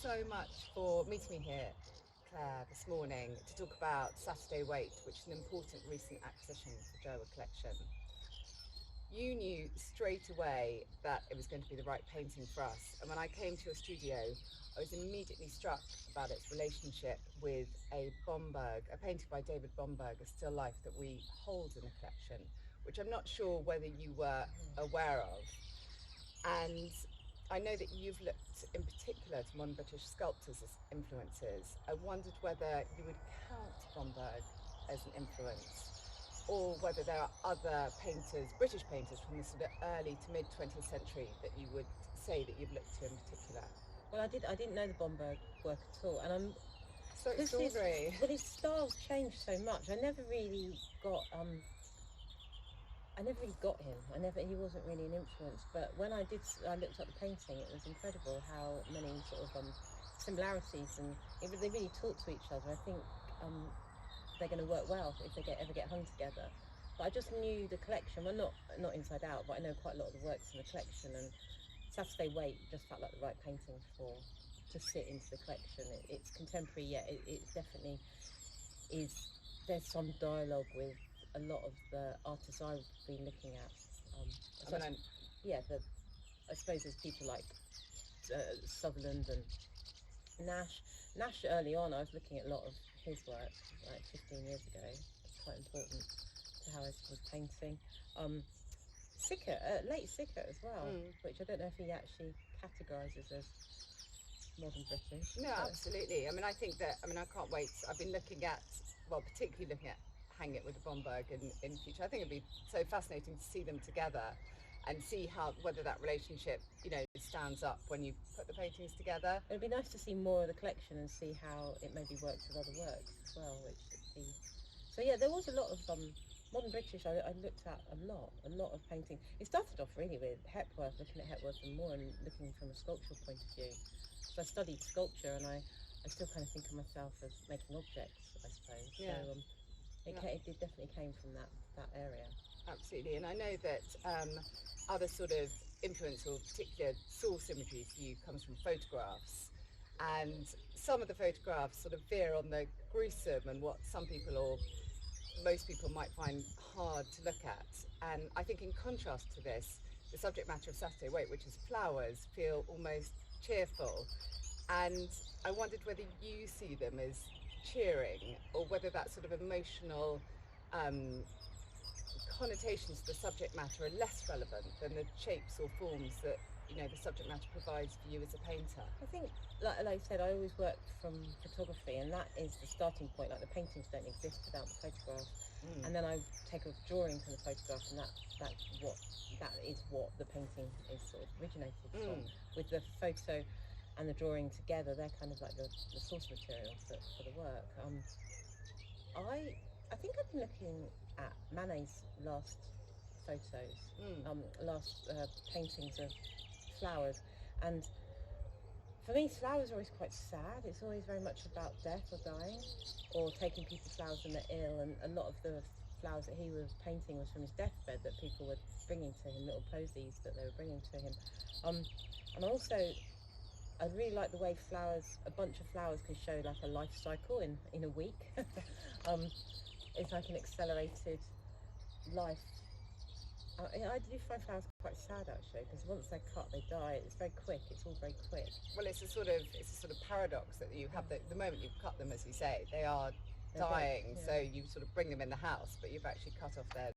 so much for meeting me here, Claire, this morning to talk about Saturday Wait, which is an important recent acquisition for Jerwood Collection. You knew straight away that it was going to be the right painting for us, and when I came to your studio, I was immediately struck about its relationship with a Bomberg, a painting by David Bomberg, a still life that we hold in the collection, which I'm not sure whether you were aware of. And I know that you've looked in particular to modern British sculptors as influences. I wondered whether you would count Bomberg as an influence, or whether there are other painters, British painters from the sort of early to mid 20th century that you would say that you've looked to in particular. Well, I didn't know the Bomberg work at all, and I'm So extraordinary. his styles changed so much. I never really got him. He wasn't really an influence. But when I looked at the painting. It was incredible how many sort of similarities, and they really talk to each other. I think they're going to work well if they ever get hung together. But I just knew the collection. Well, not inside out, but I know quite a lot of the works in the collection. And Saturday Wait just felt like the right painting to sit into the collection. It's contemporary, yeah. It definitely is. There's some dialogue with a lot of the artists I've been looking at. I suppose there's people like Sutherland and Nash. Nash early on, I was looking at a lot of his work, like 15 years ago. It's quite important to how I was painting. Late Sickert as well, which I don't know if he actually categorises as modern British. No, absolutely. I think I can't wait. I've been looking at, particularly looking at Hang It with the Bomberg in future. I think it'd be so fascinating to see them together and see whether that relationship, stands up when you put the paintings together. It'd be nice to see more of the collection and see how it maybe works with other works as well, which would be... So yeah, there was a lot of modern British. I looked at a lot of painting. It started off really with Hepworth, looking at Hepworth and Moore and looking from a sculptural point of view. So I studied sculpture, and I still kind of think of myself as making objects, I suppose. Yeah. So it definitely came from that area. Absolutely, and I know that other sort of influence or particular source imagery for you comes from photographs, and some of the photographs sort of veer on the gruesome and what some people or most people might find hard to look at. And I think in contrast to this, the subject matter of Saturday Wait, which is flowers, feel almost cheerful. And I wondered whether you see them as cheering, or whether that sort of emotional connotations to the subject matter are less relevant than the shapes or forms that the subject matter provides for you as a painter. I think, like I said, I always worked from photography, and that is the starting point. Like, the paintings don't exist without the photograph. And then I take a drawing from the photograph, and that is what the painting is sort of originated from. With the photo and the drawing together, they're kind of like the source material for the work. I think I've been looking at Manet's last photos, last paintings of flowers, and for me, flowers are always quite sad. It's always very much about death or dying, or taking people's flowers when they're ill, and a lot of the flowers that he was painting was from his deathbed that people were bringing to him, little posies that they were bringing to him. And also, I really like the way a bunch of flowers can show like a life cycle in a week. It's like an accelerated life. I do find flowers quite sad, actually, because once they're cut, they die. It's very quick. It's all very quick. Well, it's a sort of paradox that you have. The moment you cut them, as you say, they're dying. So you sort of bring them in the house, but you've actually cut off their